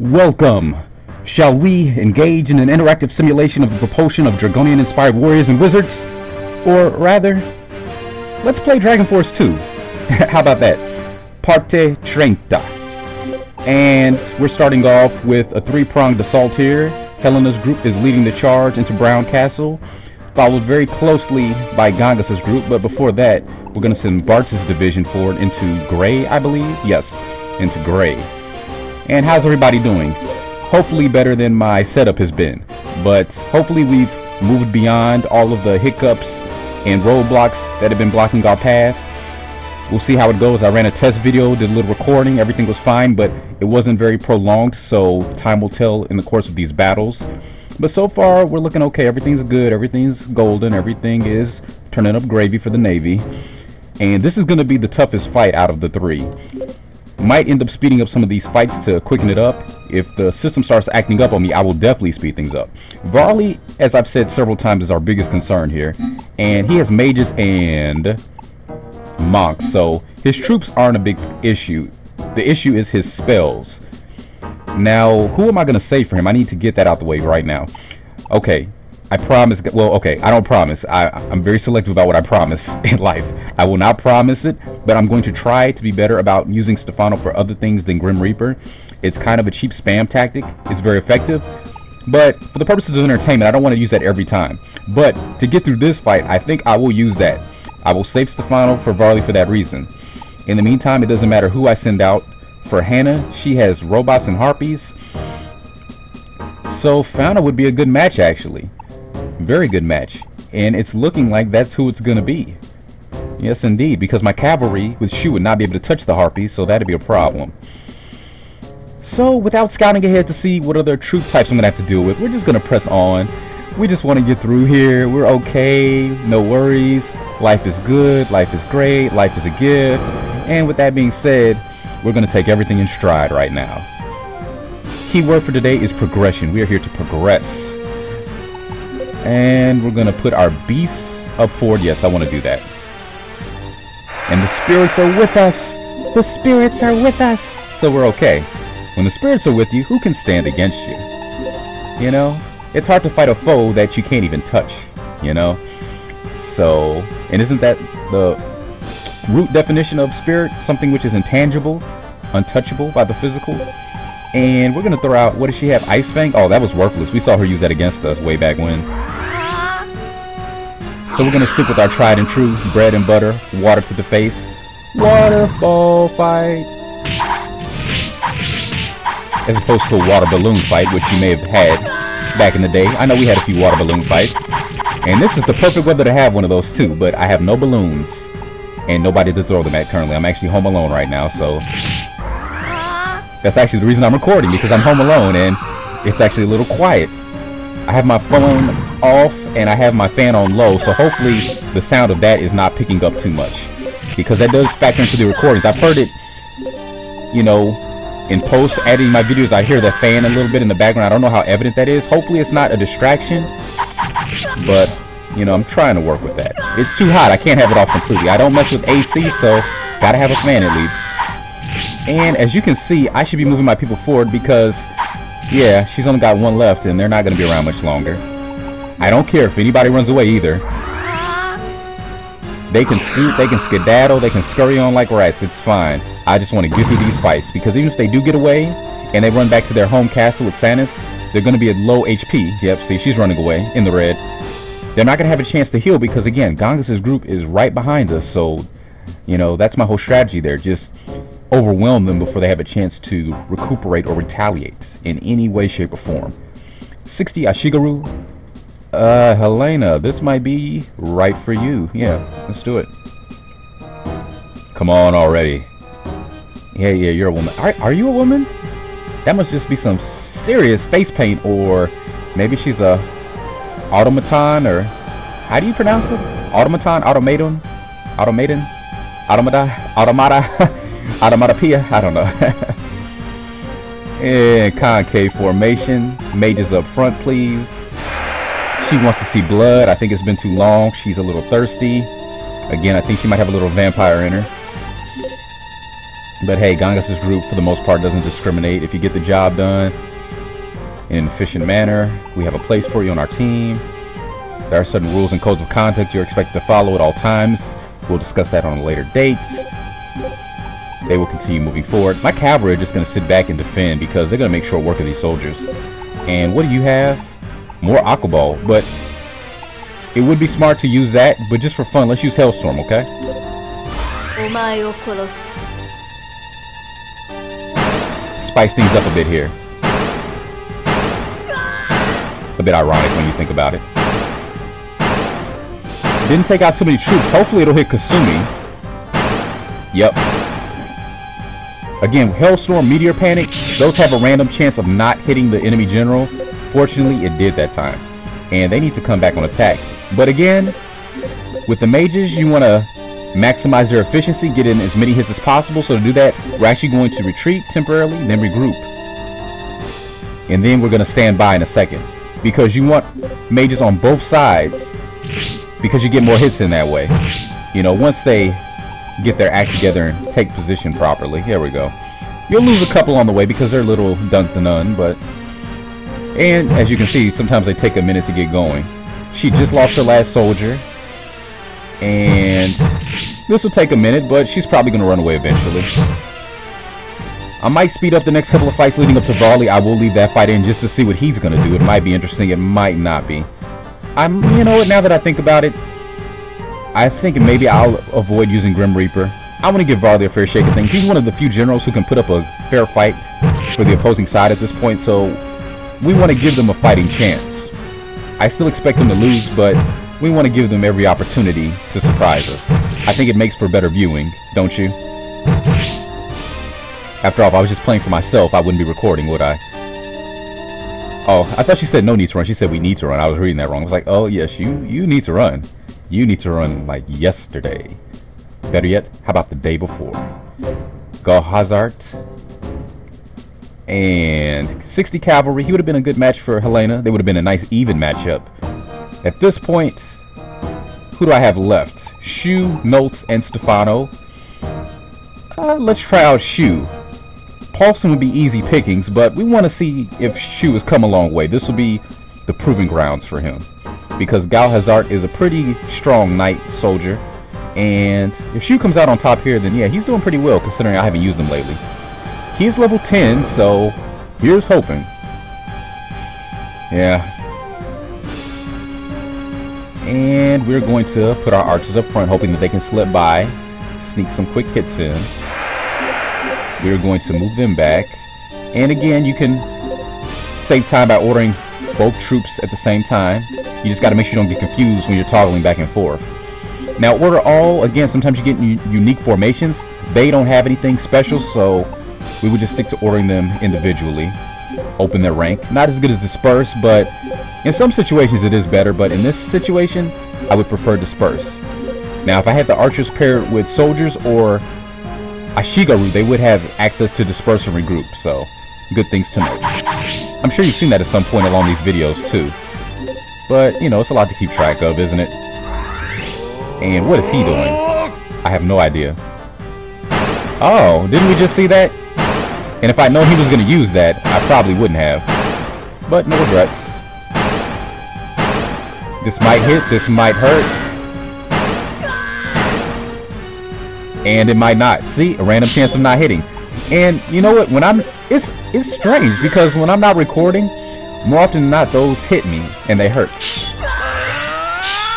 Welcome! Shall we engage in an interactive simulation of the propulsion of Dragonian-inspired warriors and wizards? Or rather, let's play Dragon Force 2. How about that? Parte 30. And we're starting off with a three-pronged assault here. Helena's group is leading the charge into Brown Castle, followed very closely by Gangas's group, but before that, we're going to send Bartz's division forward into Gray, I believe? Yes, into Gray. And how's everybody doing? Hopefully better than my setup has been, but hopefully we've moved beyond all of the hiccups and roadblocks that have been blocking our path. We'll see how it goes. I ran a test video, did a little recording, everything was fine, but it wasn't very prolonged, so time will tell in the course of these battles. But so far, we're looking okay. Everything's good, everything's golden, everything is turning up gravy for the Navy. And this is going to be the toughest fight out of the three. Might end up speeding up some of these fights to quicken it up. If the system starts acting up on me, I will definitely speed things up. Varley, as I've said several times, is our biggest concern here. And he has mages and monks, so his troops aren't a big issue. The issue is his spells. Now, who am I going to save for him? I need to get that out the way right now. Okay, I promise. Well, okay, I don't promise. I'm very selective about what I promise in life. I will not promise it, but I'm going to try to be better about using Stefano for other things than Grim Reaper. It's kind of a cheap spam tactic. It's very effective, but for the purposes of entertainment, I don't want to use that every time. But to get through this fight, I think I will use that. I will save Stefano for Varley for that reason. In the meantime, it doesn't matter who I send out. For Hannah, she has robots and harpies. So Fauna would be a good match, actually. Very good match. And it's looking like that's who it's going to be. Yes, indeed, because my cavalry with Shu would not be able to touch the harpies, so that'd be a problem. So, without scouting ahead to see what other troop types I'm going to have to deal with, we're just going to press on. We just want to get through here. We're okay. No worries. Life is good. Life is great. Life is a gift. And with that being said, we're going to take everything in stride right now. Keyword for today is progression. We are here to progress. And we're going to put our beasts up forward. Yes, I want to do that. And the spirits are with us. The spirits are with us. So we're okay. When the spirits are with you, who can stand against you? You know? It's hard to fight a foe that you can't even touch, you know? So, and isn't that the root definition of spirit? Something which is intangible, untouchable by the physical. And we're going to throw out, what does she have? Ice Fang? Oh, that was worthless. We saw her use that against us way back when. So we're going to stick with our tried and true bread and butter, water to the face, waterfall fight. As opposed to a water balloon fight, which you may have had back in the day. I know we had a few water balloon fights. And this is the perfect weather to have one of those too, but I have no balloons and nobody to throw them at currently. I'm actually home alone right now, so that's actually the reason I'm recording, because I'm home alone and it's actually a little quiet. I have my phone off and I have my fan on low, so hopefully the sound of that is not picking up too much, because that does factor into the recordings. I've heard it, you know, in post editing my videos. I hear the fan a little bit in the background. I don't know how evident that is. Hopefully it's not a distraction, but you know, I'm trying to work with that. It's too hot. I can't have it off completely. I don't mess with AC, so gotta have a fan at least. And as you can see, I should be moving my people forward because, yeah, she's only got one left and they're not going to be around much longer. I don't care if anybody runs away either. They can scoot, they can skedaddle, they can scurry on like rats. It's fine. I just want to get through these fights, because even if they do get away and they run back to their home castle with Sanice, they're going to be at low HP. Yep, see, she's running away in the red. They're not going to have a chance to heal because, again, Gangas's group is right behind us. So, you know, that's my whole strategy there. Just overwhelm them before they have a chance to recuperate or retaliate in any way, shape, or form. 60 Ashigaru. Helena, this might be right for you. Yeah, let's do it. Come on already. Yeah, you're a woman. Are you a woman? That must just be some serious face paint, or maybe she's a automaton, or how do you pronounce it? Automaton, automaton, automatopia. I don't know. And concave formation. Mages up front, please. She wants to see blood. I think it's been too long. She's a little thirsty. Again, I think she might have a little vampire in her. But hey, Gangas' group, for the most part, doesn't discriminate. If you get the job done in an efficient manner, we have a place for you on our team. There are certain rules and codes of conduct you're expected to follow at all times. We'll discuss that on a later date. They will continue moving forward. My cavalry are just going to sit back and defend because they're going to make short work of these soldiers. And what do you have? More Aqua Ball. But it would be smart to use that, but just for fun, let's use Hailstorm, okay? Spice things up a bit here. A bit ironic when you think about it. Didn't take out too many troops. Hopefully it'll hit Kasumi. Yep. Again, Hailstorm, Meteor Panic, those have a random chance of not hitting the enemy general. Fortunately, it did that time. And they need to come back on attack. But again, with the mages, you want to maximize their efficiency, get in as many hits as possible. So to do that, we're actually going to retreat temporarily, then regroup. And then we're going to stand by in a second. Because you want mages on both sides, because you get more hits in that way. You know, once they get their act together and take position properly. Here we go. You'll lose a couple on the way because they're a little dunk to none, but... And as you can see, sometimes they take a minute to get going. She just lost her last soldier. And this will take a minute, but she's probably going to run away eventually. I might speed up the next couple of fights leading up to Varley. I will leave that fight in just to see what he's going to do. It might be interesting. It might not be. You know what, now that I think about it, I think maybe I'll avoid using Grim Reaper. I want to give Varley a fair shake of things. He's one of the few generals who can put up a fair fight for the opposing side at this point, so we want to give them a fighting chance. I still expect them to lose, but we want to give them every opportunity to surprise us. I think it makes for better viewing, don't you? After all, if I was just playing for myself, I wouldn't be recording, would I? Oh, I thought she said no need to run. She said we need to run. I was reading that wrong. I was like, oh, yes, you need to run. You need to run like yesterday. Better yet, how about the day before? Galhazart. And 60 cavalry. He would have been a good match for Helena. They would have been a nice even matchup. At this point, who do I have left? Shu, Noltz, and Stefano. Let's try out Shu. Paulson would be easy pickings, but we want to see if Shu has come a long way. This will be the proving grounds for him. Because Galhazart is a pretty strong knight soldier. And if Shu comes out on top here, then yeah, he's doing pretty well considering I haven't used him lately. He is level 10, so here's hoping. Yeah. And we're going to put our archers up front, hoping that they can slip by, sneak some quick hits in. We're going to move them back. And again, you can save time by ordering both troops at the same time. You just got to make sure you don't get confused when you're toggling back and forth. Now, order all, again, sometimes you get unique formations. They don't have anything special, so we would just stick to ordering them individually. Open their rank. Not as good as Disperse, but in some situations it is better, but in this situation, I would prefer Disperse. Now, if I had the archers paired with soldiers or Ashigaru, they would have access to Disperse and Regroup, so good things to note. I'm sure you've seen that at some point along these videos, too. But, you know, it's a lot to keep track of, isn't it? And what is he doing? I have no idea. Oh, didn't we just see that? And if I'd known he was going to use that, I probably wouldn't have. But no regrets. This might hit, this might hurt. And it might not. See, a random chance of not hitting. And you know what? When it's strange because when I'm not recording, more often than not, those hit me and they hurt.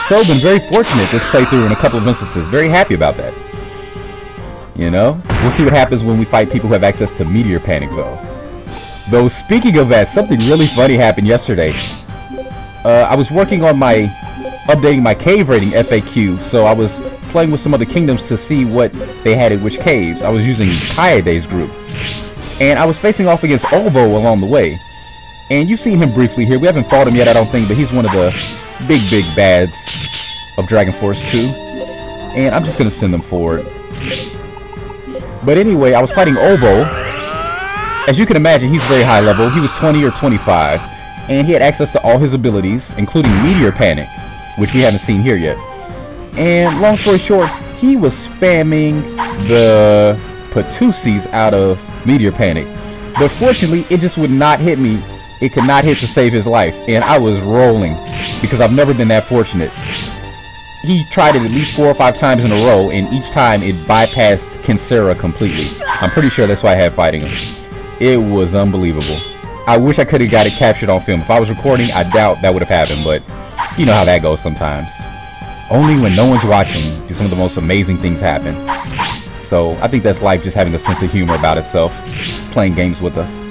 So, been very fortunate this playthrough in a couple of instances. Very happy about that. You know? We'll see what happens when we fight people who have access to Meteor Panic, though. Though, speaking of that, something really funny happened yesterday. I was working on updating my cave rating FAQ, so I was playing with some other kingdoms to see what they had in which caves. I was using Kaede's group. And I was facing off against Olvo along the way. And you've seen him briefly here. We haven't fought him yet, I don't think, but he's one of the big bads of Dragon Force 2. And I'm just going to send them forward. But anyway, I was fighting Olvo. As you can imagine, he's very high level. He was 20 or 25. And he had access to all his abilities, including Meteor Panic, which we haven't seen here yet. And long story short, he was spamming the put 2 C's out of Meteor Panic. But fortunately, it just would not hit me. It could not hit to save his life. And I was rolling because I've never been that fortunate. He tried it at least 4 or 5 times in a row, and each time it bypassed Kinsera completely. I'm pretty sure that's why I had fighting him. It was unbelievable. I wish I could have got it captured on film. If I was recording, I doubt that would have happened, but you know how that goes sometimes. Only when no one's watching do some of the most amazing things happen. So I think that's life, just having a sense of humor about itself, playing games with us,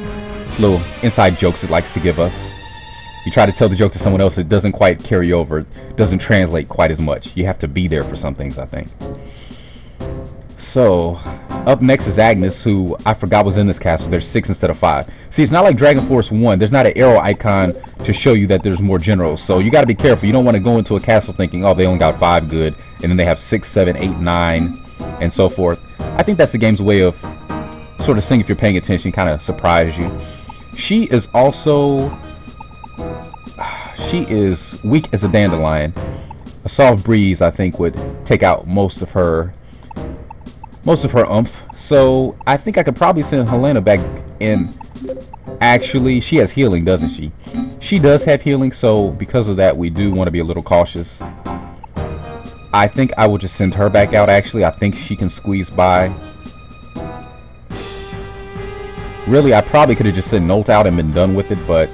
little inside jokes it likes to give us. You try to tell the joke to someone else, it doesn't quite carry over, doesn't translate quite as much. You have to be there for some things, I think. So, up next is Agnes, who I forgot was in this castle. There's 6 instead of 5. See, it's not like Dragon Force 1. There's not an arrow icon to show you that there's more generals. So you got to be careful. You don't want to go into a castle thinking, oh, they only got 5 good, and then they have 6, 7, 8, 9, and so forth. I think that's the game's way of sort of seeing if you're paying attention, kind of surprise you. She is also... she is weak as a dandelion. A soft breeze, I think, would take out most of her oomph. So I think I could probably send Helena back in. Actually, she has healing, doesn't she? She does have healing, so because of that, we do want to be a little cautious. I think I will just send her back out, actually. I think she can squeeze by. Really, I probably could have just sent Nolt out and been done with it, but...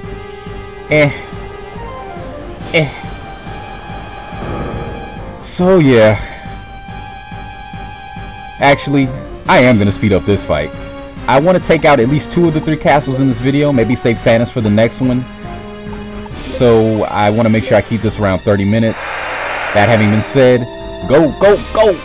So, yeah. Actually, I am going to speed up this fight. I want to take out at least 2 of the 3 castles in this video. Maybe save Sanice for the next one. So, I want to make sure I keep this around 30 minutes. That having been said, go, go, go!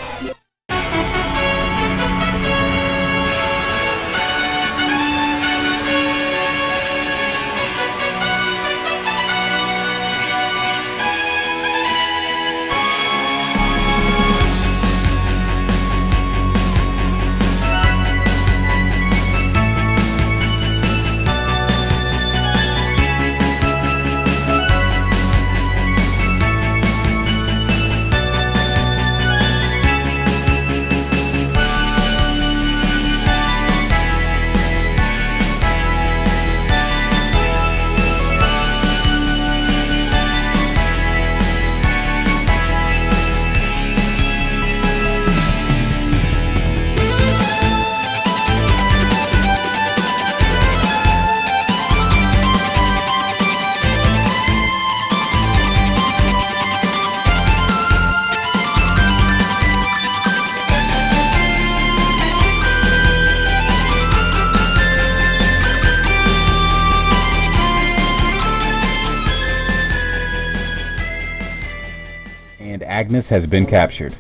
Agnes has been captured.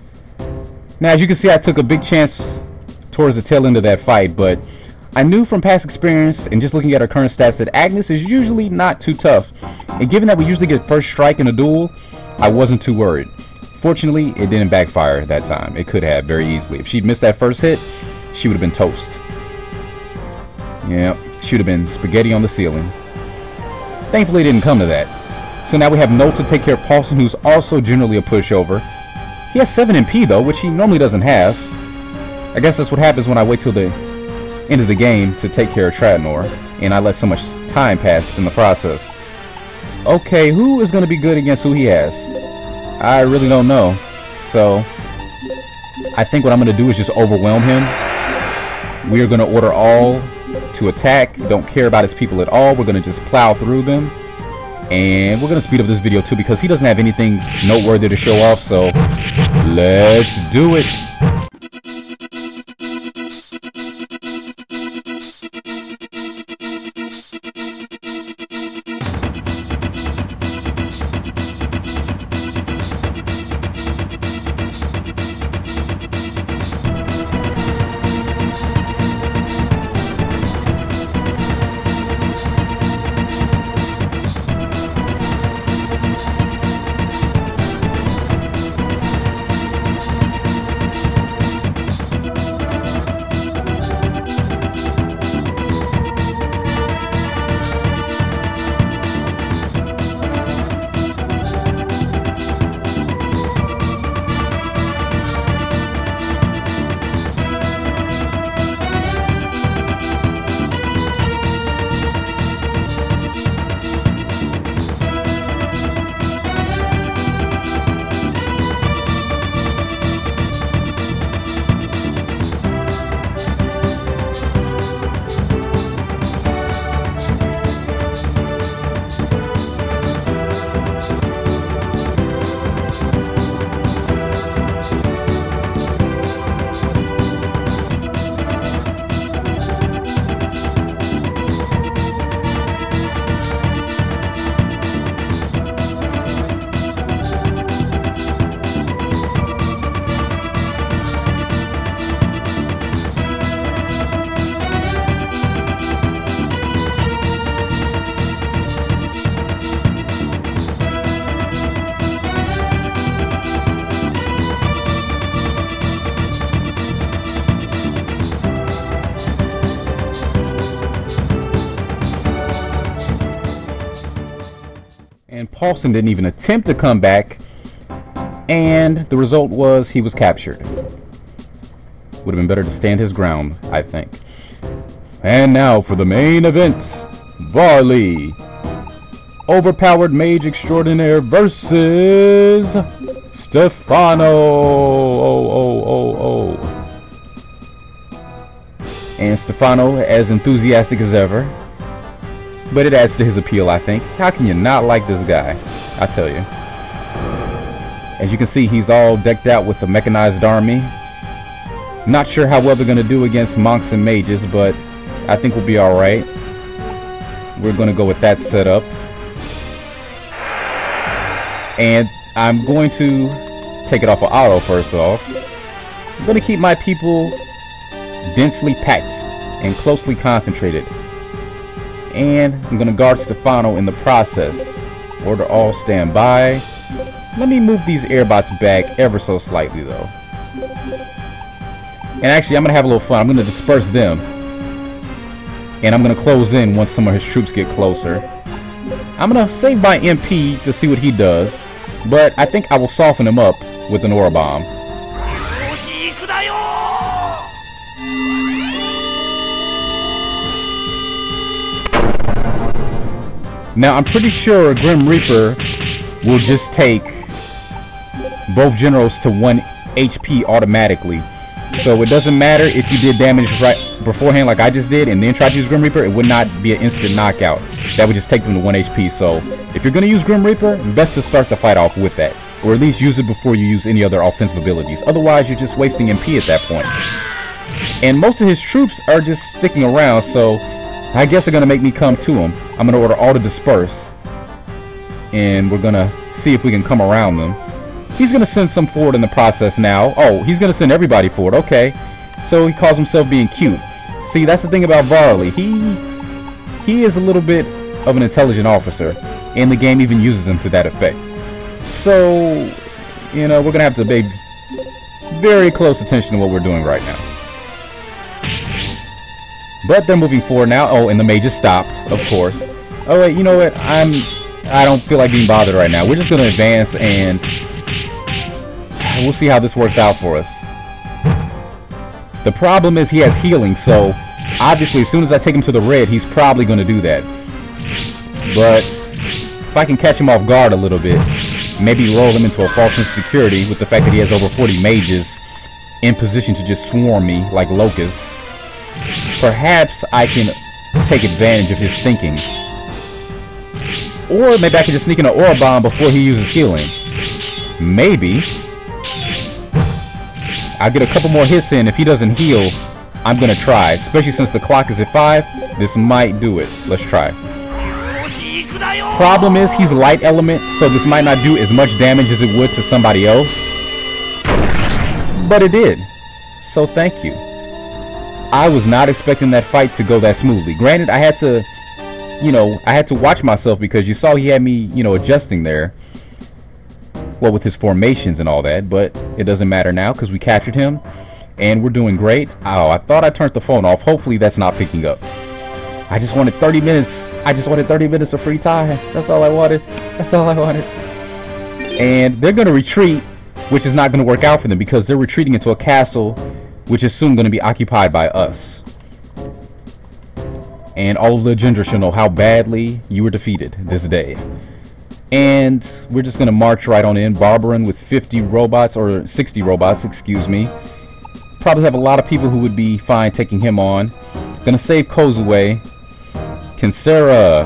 Now, as you can see, I took a big chance towards the tail end of that fight, but I knew from past experience and just looking at her current stats that Agnes is usually not too tough. And given that we usually get first strike in a duel, I wasn't too worried. Fortunately, it didn't backfire that time. It could have very easily. If she'd missed that first hit, she would have been toast. Yeah, she would have been spaghetti on the ceiling. Thankfully, it didn't come to that. So now we have Nolt to take care of Paulson, who's also generally a pushover. He has 7 MP though, which he normally doesn't have. I guess that's what happens when I wait till the end of the game to take care of Tradnor, and I let so much time pass in the process. Okay, who is going to be good against who he has? I really don't know. So, I think what I'm going to do is just overwhelm him. We are going to order all to attack. Don't care about his people at all. We're going to just plow through them. And we're going to speed up this video too because he doesn't have anything noteworthy to show off. So, let's do it. And Paulson didn't even attempt to come back, and the result was he was captured. Would have been better to stand his ground, I think. And now for the main event. Varley, overpowered mage extraordinaire versus Stefano. And Stefano as enthusiastic as ever, but it adds to his appeal, I think. How can you not like this guy? I tell you. As you can see, he's all decked out with a mechanized army. Not sure how well they're going to do against monks and mages, but I think we'll be alright. We're going to go with that setup. And I'm going to take it off of auto first off. I'm going to keep my people densely packed and closely concentrated. And I'm going to guard Stefano in the process. Order all stand by. Let me move these airbots back ever so slightly though. And actually, I'm going to have a little fun. I'm going to disperse them. And I'm going to close in once some of his troops get closer. I'm going to save my MP to see what he does. But I think I will soften him up with an aura bomb. Now, I'm pretty sure Grim Reaper will just take both generals to 1 HP automatically. So it doesn't matter if you did damage right beforehand like I just did and then try to use Grim Reaper, it would not be an instant knockout. That would just take them to 1 HP. So if you're going to use Grim Reaper, best to start the fight off with that. Or at least use it before you use any other offensive abilities. Otherwise, you're just wasting MP at that point. And most of his troops are just sticking around, so I guess they're going to make me come to him. I'm going to order all to disperse. And we're going to see if we can come around them. He's going to send some forward in the process now. Oh, he's going to send everybody forward. Okay. So he calls himself being cute. See, that's the thing about Varley. He is a little bit of an intelligent officer. And the game even uses him to that effect. So, you know, we're going to have to pay very close attention to what we're doing right now. But they're moving forward now. Oh, and the mages stop, of course. Oh, wait, you know what? I don't feel like being bothered right now. We're just going to advance and we'll see how this works out for us. The problem is he has healing, so obviously as soon as I take him to the red, he's probably going to do that. But if I can catch him off guard a little bit, maybe roll him into a false sense of security with the fact that he has over 40 mages in position to just swarm me like locusts, perhaps I can take advantage of his thinking. Or maybe I can just sneak in an aura bomb before he uses healing. Maybe. I'll get a couple more hits in. If he doesn't heal, I'm going to try. Especially since the clock is at 5. This might do it. Let's try. Problem is, he's light element, so this might not do as much damage as it would to somebody else. But it did. So thank you. I was not expecting that fight to go that smoothly. Granted, I had to, I had to watch myself because you saw he had me, adjusting there. Well, with his formations and all that, but it doesn't matter now because we captured him and we're doing great. Oh, I thought I turned the phone off. Hopefully that's not picking up. I just wanted 30 minutes. I just wanted 30 minutes of free time. That's all I wanted. That's all I wanted. And they're going to retreat, which is not going to work out for them because they're retreating into a castle, which is soon going to be occupied by us. And all of the Gendra shall know how badly you were defeated this day. And we're just going to march right on in. Barbarin with 50 robots, or 60 robots, excuse me. Probably have a lot of people who would be fine taking him on. Going to save Kozue. Kinsera.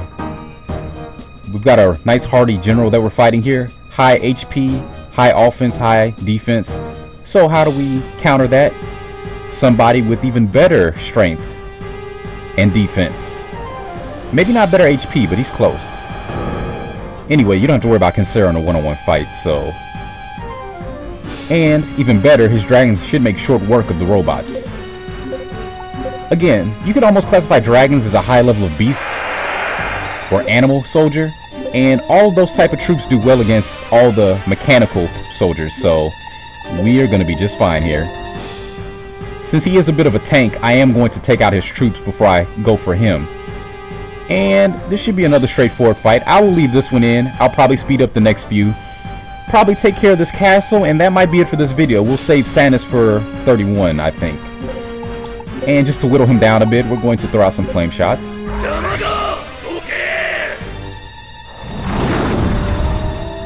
We've got a nice hardy general that we're fighting here. High HP, high offense, high defense. So how do we counter that? Somebody with even better strength and defense. Maybe not better HP, but he's close. Anyway, you don't have to worry about Kinsera in a one-on-one fight, so. And even better, his dragons should make short work of the robots. Again, you could almost classify dragons as a high level of beast or animal soldier, and all of those type of troops do well against all the mechanical soldiers, so we are going to be just fine here. Since he is a bit of a tank, I am going to take out his troops before I go for him. And this should be another straightforward fight. I will leave this one in. I'll probably speed up the next few. Probably take care of this castle, and that might be it for this video. We'll save Sanice for 31, I think. And just to whittle him down a bit, we're going to throw out some flame shots.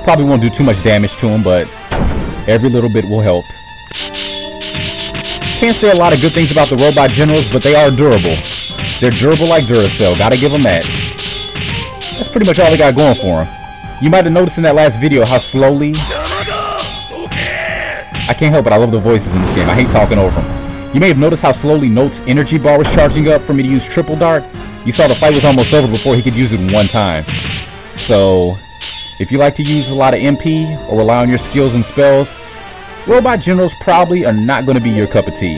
Probably won't do too much damage to him, but every little bit will help. Can't say a lot of good things about the robot generals, but they are durable. They're durable like Duracell. Gotta give them that. That's pretty much all they got going for them. You might have noticed in that last video how slowly... I can't help it. I love the voices in this game. I hate talking over them. You may have noticed how slowly Note's energy bar was charging up for me to use triple dart. You saw the fight was almost over before he could use it in one time. So, if you like to use a lot of MP or rely on your skills and spells, robot generals probably are not going to be your cup of tea.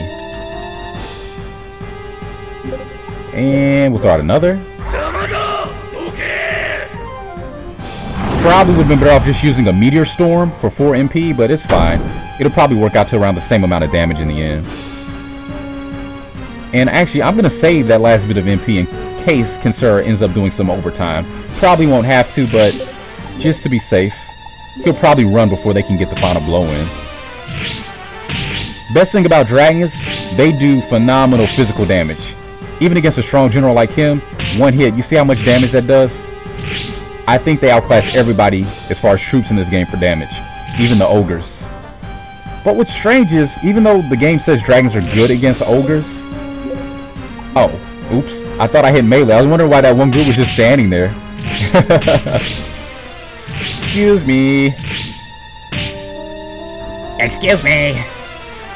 And we'll throw out another. Probably would have been better off just using a Meteor Storm for 4 MP, but it's fine. It'll probably work out to around the same amount of damage in the end. And actually, I'm going to save that last bit of MP in case Kinsura ends up doing some overtime. Probably won't have to, but just to be safe. He'll probably run before they can get the final blow in. Best thing about dragons, they do phenomenal physical damage. Even against a strong general like him, one hit, you see how much damage that does? I think they outclass everybody as far as troops in this game for damage, even the ogres. But what's strange is, even though the game says dragons are good against ogres... Oh, oops, I thought I hit melee. I was wondering why that one group was just standing there. Excuse me. Excuse me.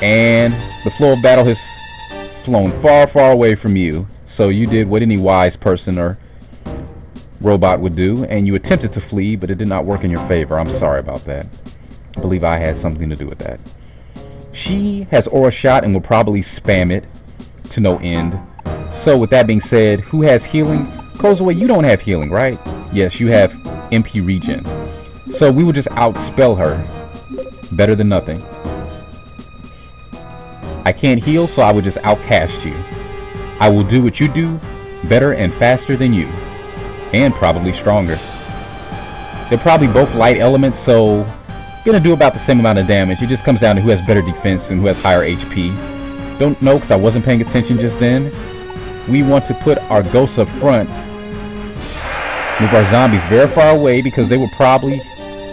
And the flow of battle has flown far, far away from you. So you did what any wise person or robot would do, and you attempted to flee, but it did not work in your favor. I'm sorry about that. I believe I had something to do with that. She has Aura Shot and will probably spam it to no end. So with that being said, who has healing? Kozue, you don't have healing, right? Yes, you have MP regen. So we will just outspell her. Better than nothing. I can't heal, so I would just outcast you. I will do what you do, better and faster than you. And probably stronger. They're probably both light elements, so gonna do about the same amount of damage. It just comes down to who has better defense and who has higher HP. Don't know because I wasn't paying attention just then. We want to put our ghosts up front. Move our zombies very far away because they will probably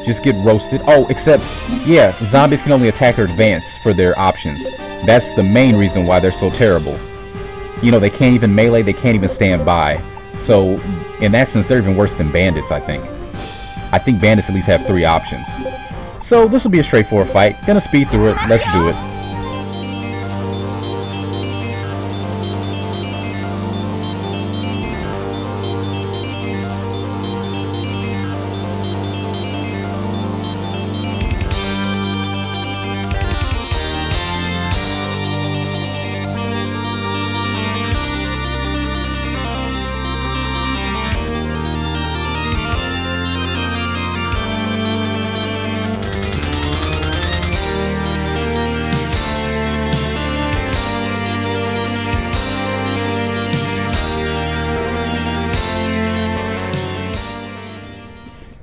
just get roasted. Oh, except, yeah, zombies can only attack or advance for their options. That's the main reason why they're so terrible. You know, they can't even melee, they can't even stand by. So, in that sense, they're even worse than bandits, I think. I think bandits at least have 3 options. So, this will be a straightforward fight. Gonna speed through it. Let's do it.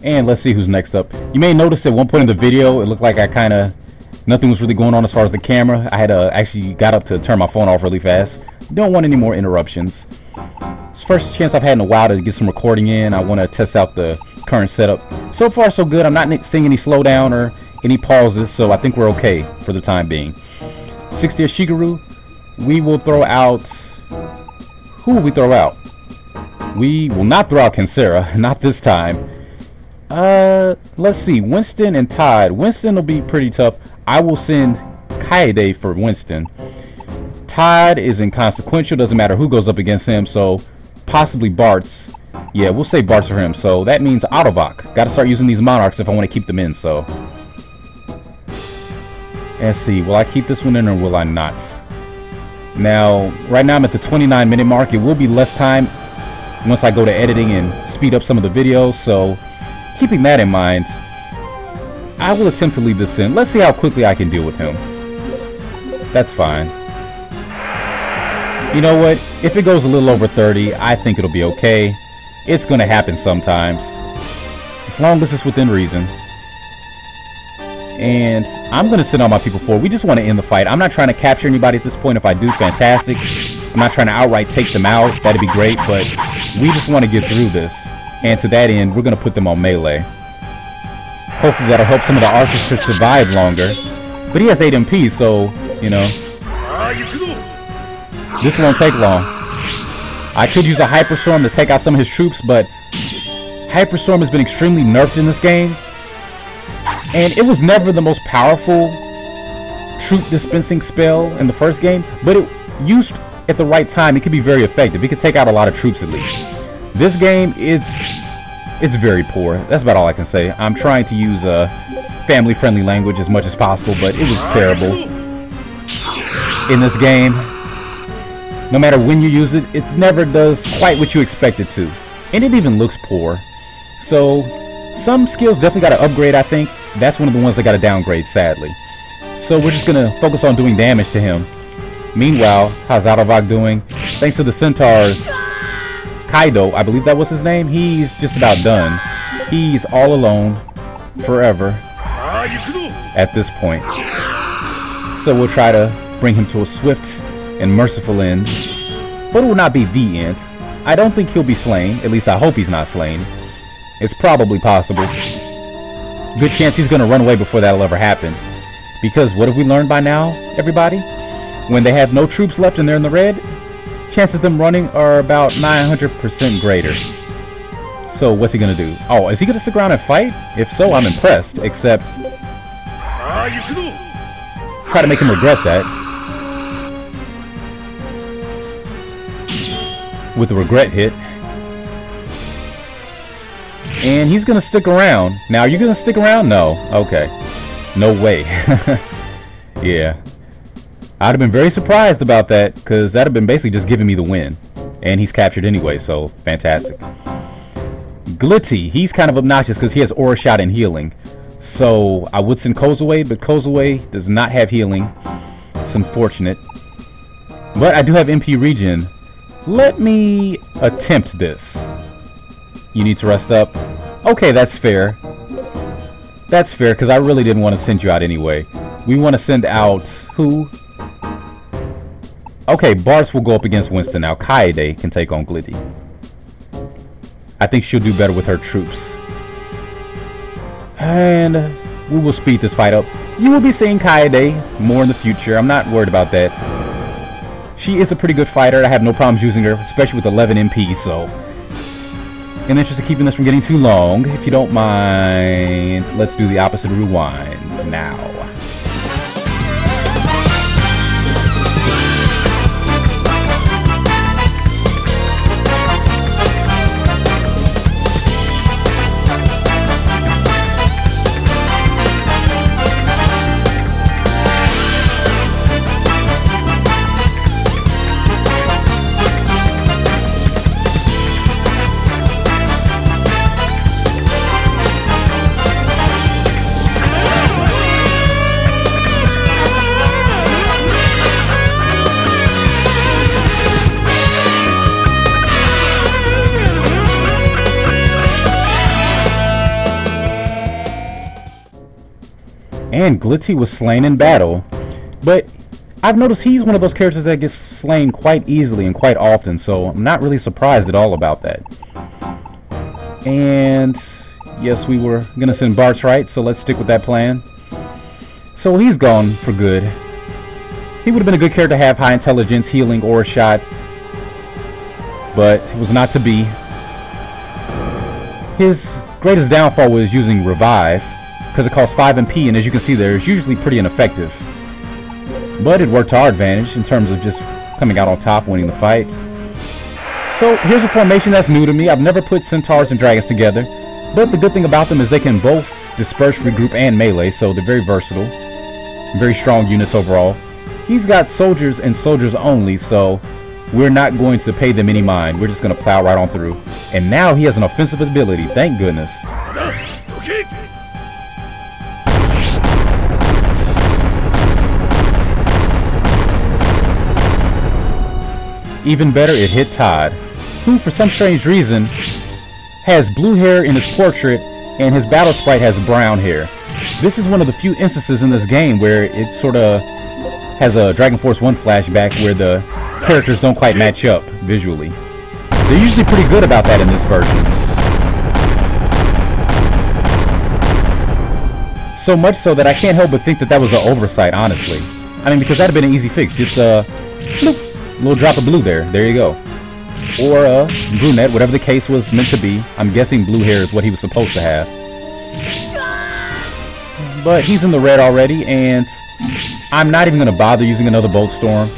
And let's see who's next up. You may notice at one point in the video, it looked like nothing was really going on as far as the camera. I had actually got up to turn my phone off really fast. Don't want any more interruptions. It's the first chance I've had in a while to get some recording in. I want to test out the current setup. So far so good. I'm not seeing any slowdown or any pauses, so I think we're okay for the time being. 60th Shigeru, we will throw out... Who will we throw out? We will not throw out Kinsura, not this time. Let's see, Winston and Todd. Winston will be pretty tough. I will send Kaede for Winston. Todd is inconsequential, doesn't matter who goes up against him, so possibly Bart's. Yeah, we'll say Bart's for him, so that means Autovok. Gotta start using these monarchs if I want to keep them in, so. Let's see, will I keep this one in or will I not? Now, right now I'm at the 29-minute mark. It will be less time once I go to editing and speed up some of the videos, so keeping that in mind, I will attempt to leave this in. Let's see how quickly I can deal with him. That's fine. You know what? If it goes a little over 30, I think it'll be okay. It's gonna happen sometimes, as long as it's within reason. And I'm gonna send all my people forward. We just want to end the fight. I'm not trying to capture anybody at this point. If I do, fantastic. I'm not trying to outright take them out. That'd be great, but we just want to get through this. And to that end, we're gonna put them on melee. Hopefully that'll help some of the archers to survive longer. But he has 8 MP, so, you know, this won't take long. I could use a Hyperstorm to take out some of his troops, but Hyperstorm has been extremely nerfed in this game. And it was never the most powerful troop dispensing spell in the first game, but it used at the right time, it could be very effective. It could take out a lot of troops at least. This game, it's very poor. That's about all I can say. I'm trying to use a family-friendly language as much as possible, but it was terrible. In this game, no matter when you use it, it never does quite what you expect it to. And it even looks poor. So, some skills definitely got to upgrade, I think. That's one of the ones that got to downgrade, sadly. So we're just going to focus on doing damage to him. Meanwhile, how's Autovac doing? Thanks to the Centaurs, Kaido, I believe that was his name, he's just about done. He's all alone, forever, at this point. So we'll try to bring him to a swift and merciful end. But it will not be the end. I don't think he'll be slain. At least I hope he's not slain. It's probably possible. Good chance he's going to run away before that'll ever happen. Because what have we learned by now, everybody? When they have no troops left and they're in the red, chances of them running are about 900% greater. So what's he going to do? Oh, is he going to stick around and fight? If so, I'm impressed. Except, try to make him regret that. With the regret hit. And he's going to stick around. Now, are you going to stick around? No. Okay. No way. Yeah. I'd have been very surprised about that, because that would have been basically just giving me the win. And he's captured anyway, so fantastic. Glitty, he's kind of obnoxious because he has Aura Shot and Healing. So I would send Kozue, but Kozue does not have healing. It's unfortunate. But I do have MP regen. Let me attempt this. You need to rest up. Okay, that's fair. That's fair, because I really didn't want to send you out anyway. We want to send out who? Okay, Bartz will go up against Winston now. Kaede can take on Glitty. I think she'll do better with her troops. And we will speed this fight up. You will be seeing Kaede more in the future. I'm not worried about that. She is a pretty good fighter. I have no problems using her, especially with 11 MP, so... In the interest of keeping this from getting too long, if you don't mind, let's do the opposite rewind now. And Glitty was slain in battle, but I've noticed he's one of those characters that gets slain quite easily and quite often, so I'm not really surprised at all about that. And yes, we were gonna send Bartz, right? So let's stick with that plan. So he's gone for good. He would have been a good character to have, high intelligence, healing, Aura Shot, but it was not to be. His greatest downfall was using Revive, because it costs 5 MP, and as you can see there, it's usually pretty ineffective. But it worked to our advantage in terms of just coming out on top, winning the fight. So here's a formation that's new to me. I've never put Centaurs and Dragons together, but the good thing about them is they can both disperse, regroup, and melee, so they're very versatile. Very strong units overall. He's got soldiers and soldiers only, so we're not going to pay them any mind. We're just going to plow right on through. And now he has an offensive ability, thank goodness. Even better, it hit Todd, who for some strange reason has blue hair in his portrait, and his battle sprite has brown hair. This is one of the few instances in this game where it sort of has a Dragon Force 1 flashback where the characters don't quite match up visually. They're usually pretty good about that in this version. So much so that I can't help but think that that was an oversight, honestly. I mean, because that'd have been an easy fix. Just bloop, a little drop of blue there. There you go. Or brunette, whatever the case was meant to be. I'm guessing blue hair is what he was supposed to have. But he's in the red already, and I'm not even going to bother using another Bolt Storm.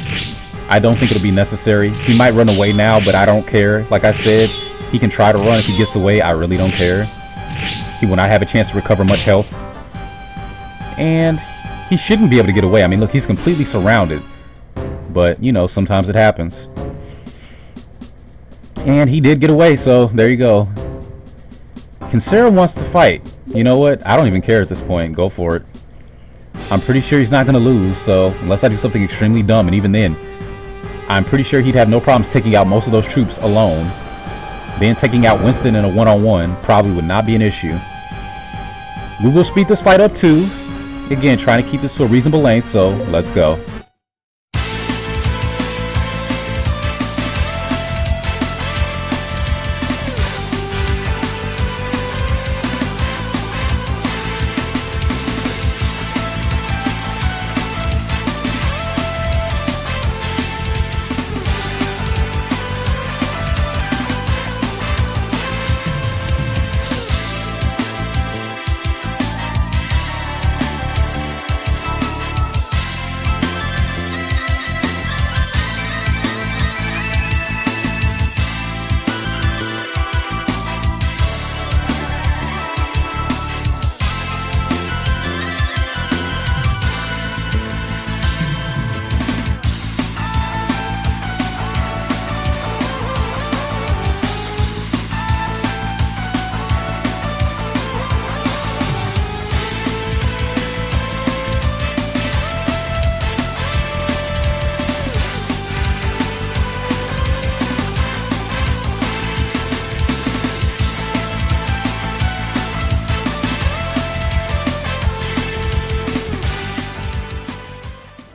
I don't think it'll be necessary. He might run away now, but I don't care. Like I said, he can try to run. If he gets away, I really don't care. He will not have a chance to recover much health. And he shouldn't be able to get away. I mean, look, he's completely surrounded. But, you know, sometimes it happens. And he did get away, so there you go. Kinsera wants to fight. You know what? I don't even care at this point. Go for it. I'm pretty sure he's not going to lose, so unless I do something extremely dumb, and even then, I'm pretty sure he'd have no problems taking out most of those troops alone. Then taking out Winston in a one-on-one probably would not be an issue. We will speed this fight up too. Again, trying to keep this to a reasonable length, so let's go.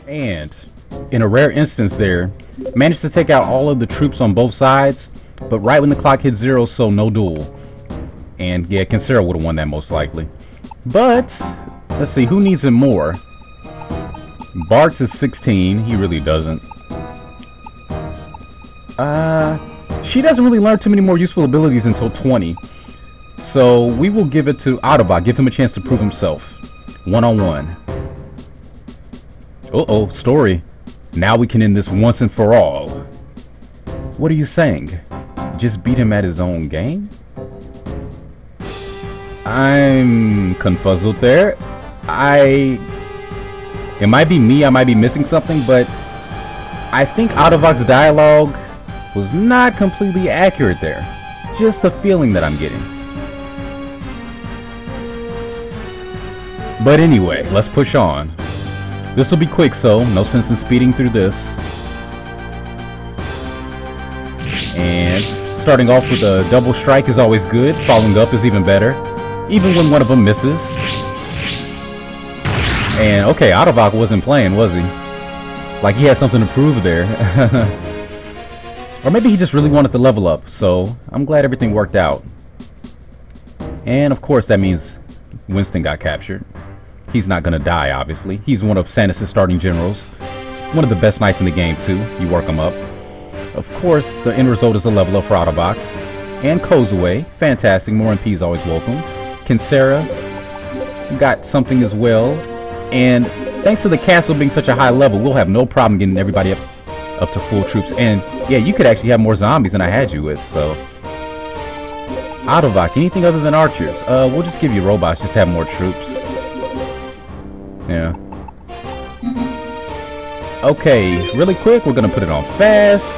And in a rare instance there, managed to take out all of the troops on both sides, but right when the clock hit 0, so no duel. And yeah, Kinsera would have won that most likely. But let's see, who needs him more? Barks is 16, he really doesn't. She doesn't really learn too many more useful abilities until 20. So we will give it to Autobot, give him a chance to prove himself. One-on-one. Uh-oh, story. Now we can end this once and for all. What are you saying? Just beat him at his own game? I'm confuzzled there. It might be me, I might be missing something, but I think Autobot's dialogue was not completely accurate there. Just a feeling that I'm getting. But anyway, let's push on. This will be quick, so no sense in speeding through this. And starting off with a double strike is always good. Following up is even better, even when one of them misses. And okay, Autobot wasn't playing, was he? Like he had something to prove there. Or maybe he just really wanted to level up, so I'm glad everything worked out. And of course that means Winston got captured. He's not gonna die, obviously. He's one of Sanice's starting generals. One of the best knights in the game, too. You work him up. Of course, the end result is a level up for Autobot. And Kozue. Fantastic. More MPs always welcome. Kinsera got something as well. And thanks to the castle being such a high level, we'll have no problem getting everybody up to full troops. And yeah, you could actually have more zombies than I had you with, so. Autobot, anything other than archers? We'll just give you robots just to have more troops. Yeah. Okay, really quick, we're gonna put it on fast.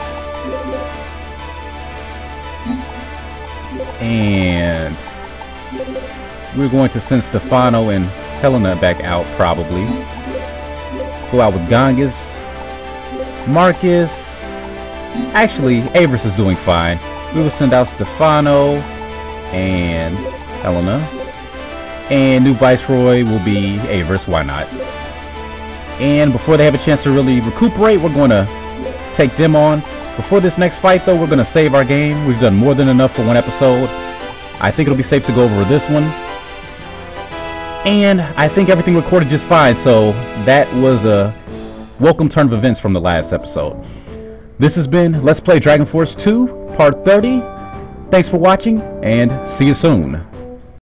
And we're going to send Stefano and Helena back out, probably. Go out with Gongus. Marcus. Actually, Avers is doing fine. We will send out Stefano. and Helena. And new Viceroy will be Avers, why not? And before they have a chance to really recuperate, we're going to take them on. Before this next fight, though, we're going to save our game. We've done more than enough for one episode. I think it'll be safe to go over this one. And I think everything recorded just fine, so that was a welcome turn of events from the last episode. This has been Let's Play Dragon Force 2, Part 30. Thanks for watching, and see you soon.